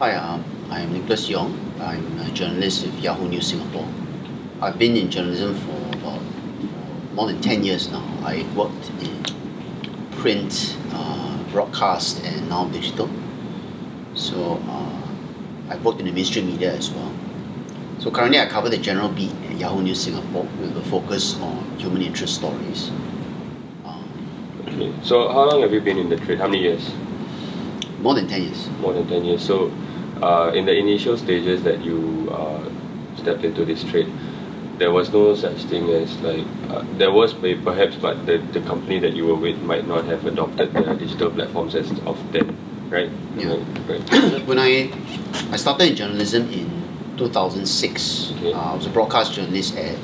Hi, I'm Nicholas Yong. I'm a journalist with Yahoo News Singapore. I've been in journalism for about more than 10 years now. I worked in print, broadcast, and now digital. So I've worked in the mainstream media as well. So currently I cover the general beat at Yahoo News Singapore with a focus on human interest stories. Okay. So how long have you been in the trade? How many years? More than 10 years. More than 10 years. So in the initial stages that you stepped into this trade, there was no such thing as there was perhaps, but the company that you were with might not have adopted the digital platforms as of then, right? Yeah. Right. When I started in journalism in 2006, Okay. I was a broadcast journalist at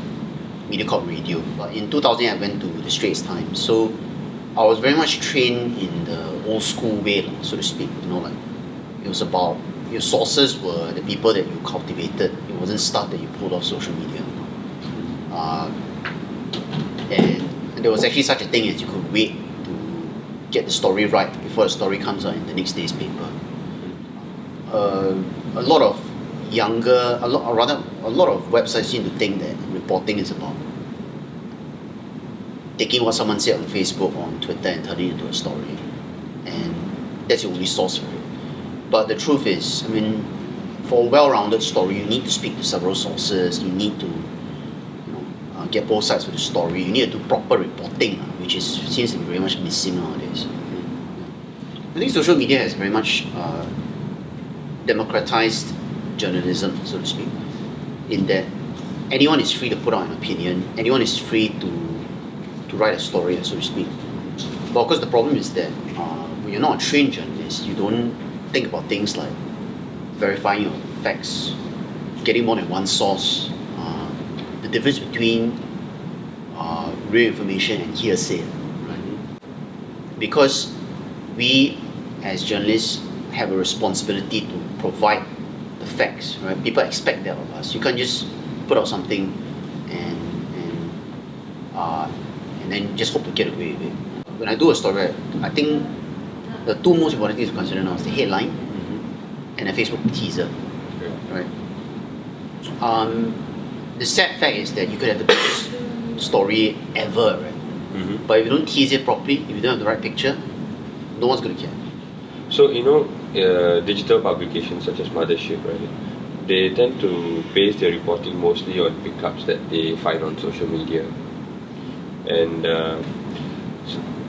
Mediacorp Radio. But in 2000, I went to the Straits Times. So I was very much trained in the old school way, so to speak. It was about your sources were the people that you cultivated. It wasn't stuff that you pulled off social media. And there was actually such a thing as you could wait to get the story right before the story comes out in the next day's paper. A lot of websites seem to think that reporting is about taking what someone said on Facebook or on Twitter and turning it into a story, and that's the only source for it. But the truth is, for a well-rounded story, you need to speak to several sources. You need to, get both sides of the story. You need to do proper reporting, which seems to be very much missing nowadays. I think social media has very much democratized journalism, so to speak, in that anyone is free to put out an opinion. Anyone is free to write a story, so to speak. But of course, the problem is that when you're not a trained journalist, you don't think about things like verifying your facts, getting more than one source, the difference between real information and hearsay. Right? Because we, as journalists, have a responsibility to provide the facts. Right? People expect that of us. You can't just put out something and then just hope to get away with it. When I do a story, I think the two most important things to consider now is the headline and a Facebook teaser. Okay. Right? The sad fact is that you could have the best story ever, right? But if you don't tease it properly, if you don't have the right picture, no one's going to care. So digital publications such as Mothership, right? They tend to base their reporting mostly on pickups that they find on social media. And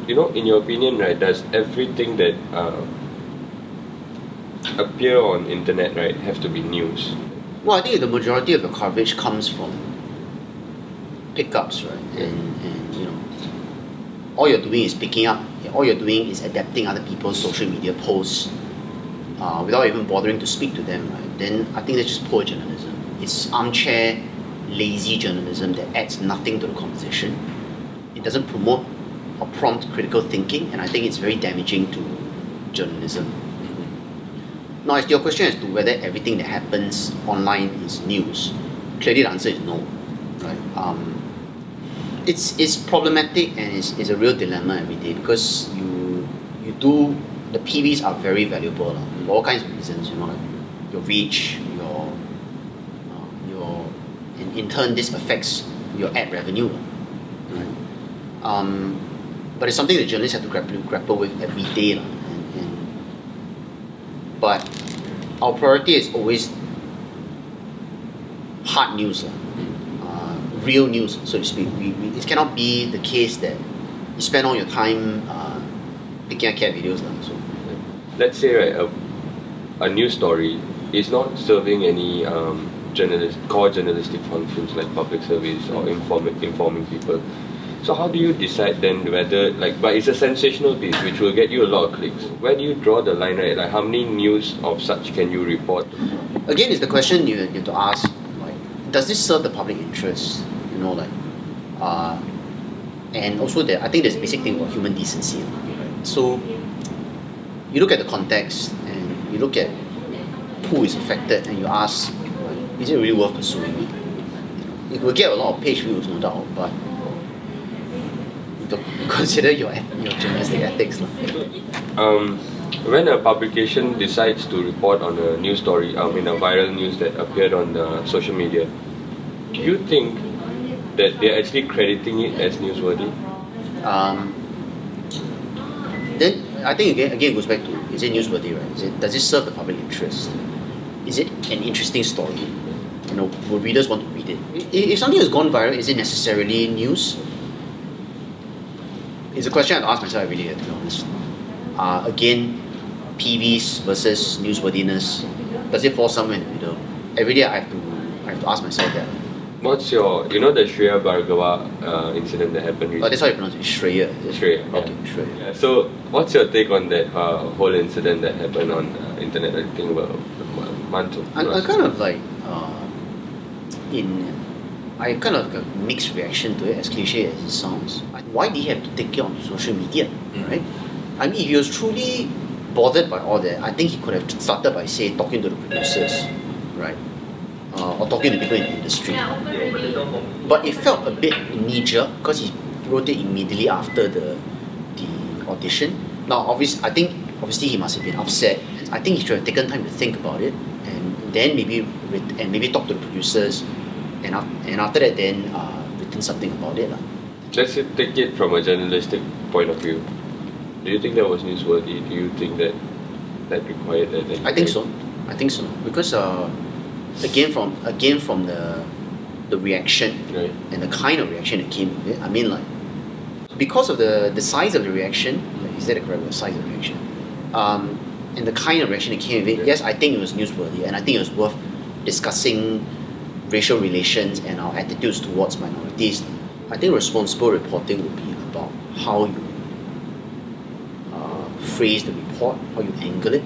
in your opinion, right, does everything that appear on internet, right, have to be news? Well, I think the majority of the coverage comes from pickups, right? And all you're doing is picking up. All you're doing is adapting other people's social media posts without even bothering to speak to them, right? Then I think that's just poor journalism. It's armchair, lazy journalism that adds nothing to the conversation. It doesn't promote or prompt critical thinking, and I think it's very damaging to journalism. Now, as to your question as to whether everything that happens online is news, clearly the answer is no. Right? It's problematic and it's a real dilemma every day because the PVs are very valuable for all kinds of reasons. Your reach, and in turn this affects your ad revenue. Right? But it's something that journalists have to grapple with every day. But our priority is always hard news, real news, so to speak. It cannot be the case that you spend all your time picking up cat videos. So. Let's say, right, a news story is not serving any core journalistic functions like public service or informing people. So how do you decide then whether, but it's a sensational piece which will get you a lot of clicks. Where do you draw the line, right? How many news of such can you report? Again, it's the question you have to ask, does this serve the public interest? And also I think there's a basic thing about human decency. Right? So you look at the context and you look at who is affected and you ask, is it really worth pursuing? It will get a lot of page views, no doubt, but to consider your journalistic ethics. When a publication decides to report on a news story, a viral news that appeared on the social media, do you think that they're actually crediting it as newsworthy? Um, then I think again it goes back to, is it newsworthy, right? Does it serve the public interest? Is it an interesting story? Will readers want to read it? If something has gone viral, is it necessarily news? It's a question I've asked myself every day, to be honest. Again, PVs versus newsworthiness. Does it fall somewhere in the middle? Every day I have to ask myself that. What's your, the Shreya Bhargava incident that happened recently? Oh, that's how you pronounce it. Shreya. Is it? Shreya. Okay, Shreya. Yeah, so, what's your take on that whole incident that happened on internet? I think about a month or I kind of like I kind of got a mixed reaction to it, as cliche as it sounds. Why did he have to take it on social media, right? I mean, if he was truly bothered by all that, I think he could have started by, say, talking to the producers, right? Or talking to people in the industry. But it felt a bit knee-jerk because he wrote it immediately after the audition. Now, obviously he must have been upset. I think he should have taken time to think about it, and then maybe talk to the producers, and after that then written something about it. Let's say, take it from a journalistic point of view. Do you think that was newsworthy? Do you think that required that? I think so because again from the reaction, right, and the kind of reaction that came with it. I mean, like, because of the size of the reaction, is that the correct word? Size of the reaction, and the kind of reaction that came with it. Yes, I think it was newsworthy, and I think it was worth discussing racial relations and our attitudes towards minorities. I think responsible reporting would be about how you phrase the report, how you angle it.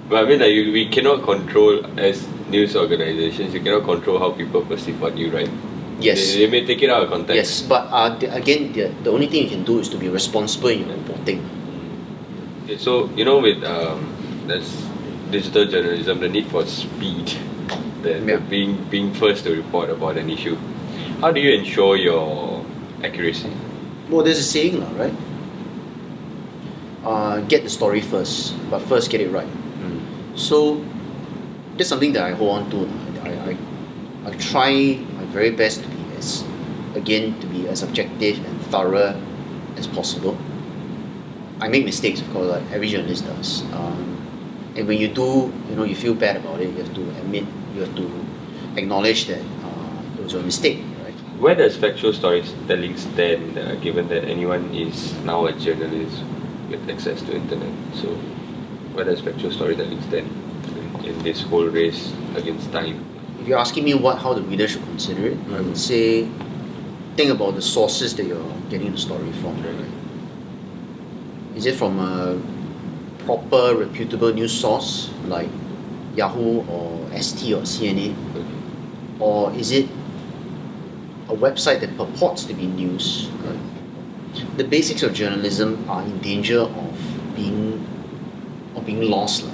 But I mean, like, we cannot control, as news organizations, you cannot control how people perceive on you, right? Yes. They may take it out of context. Yes, but again, the only thing you can do is to be responsible in your reporting. Okay, so, with that's digital journalism, the need for speed, the being first to report about an issue. How do you ensure your accuracy? Well, there's a saying, right? Get the story first, but first get it right. So that's something that I hold on to. I try my very best to be as objective and thorough as possible. I make mistakes, of course, like every journalist does. And when you do, you feel bad about it. You have to acknowledge that it was a mistake. Where does factual storytelling stand, given that anyone is now a journalist with access to internet? So, where does factual storytelling stand in this whole race against time? If you're asking me how the reader should consider it, I would say think about the sources that you're getting the story from. Right? Is it from a proper, reputable news source like Yahoo or ST or CNN? Or is it a website that purports to be news? The basics of journalism are in danger of being lost,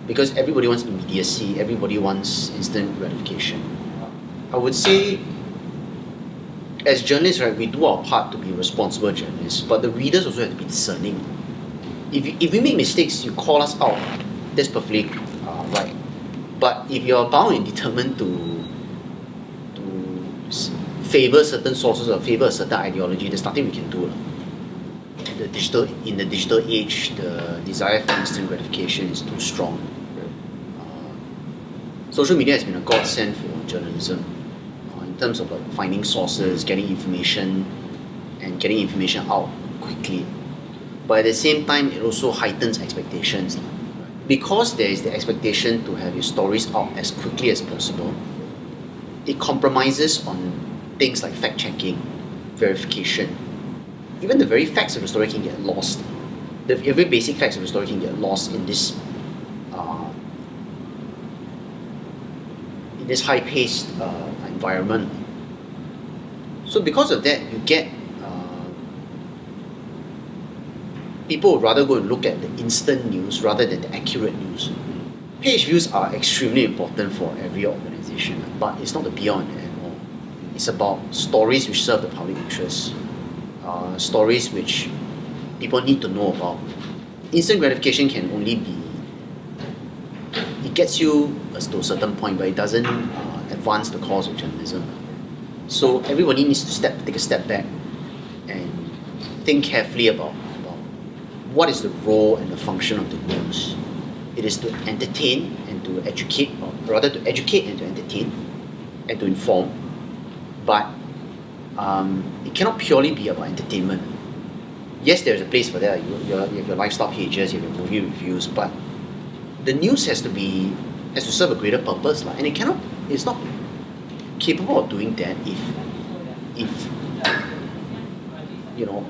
because everybody wants immediacy, everybody wants instant gratification. I would say, as journalists, right, we do our part to be responsible journalists, but the readers also have to be discerning. If we make mistakes, you call us out, that's perfectly right. But if you're bound and determined to favor certain sources or favor a certain ideology, there's nothing we can do. In the digital age, the desire for instant gratification is too strong. Social media has been a godsend for journalism in terms of finding sources, getting information, and getting information out quickly. But at the same time, it also heightens expectations. Because there is the expectation to have your stories out as quickly as possible, it compromises on things like fact-checking, verification. Even the very facts of the story can get lost. The very basic facts of the story can get lost in this high-paced environment. So because of that, you get people would rather go and look at the instant news rather than the accurate news. Page views are extremely important for every organization, but it's not the be-all and end-all. It's about stories which serve the public interest, stories which people need to know about, instant gratification can only be, it gets you to a certain point, but it doesn't advance the cause of journalism. So everybody needs to take a step back and think carefully about what is the role and the function of the news. It is to entertain and to educate, or rather to educate and to entertain and to inform, but it cannot purely be about entertainment. Yes, there is a place for that. You have your lifestyle pages, you have your movie reviews, but the news has to serve a greater purpose, and it's not capable of doing that if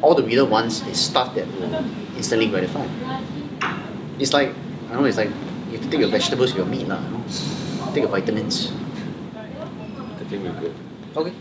all the reader wants is stuff that will instantly gratify. It's like, I don't know, it's like you have to take your vegetables with your meat, take your vitamins. I think we're good. Okay.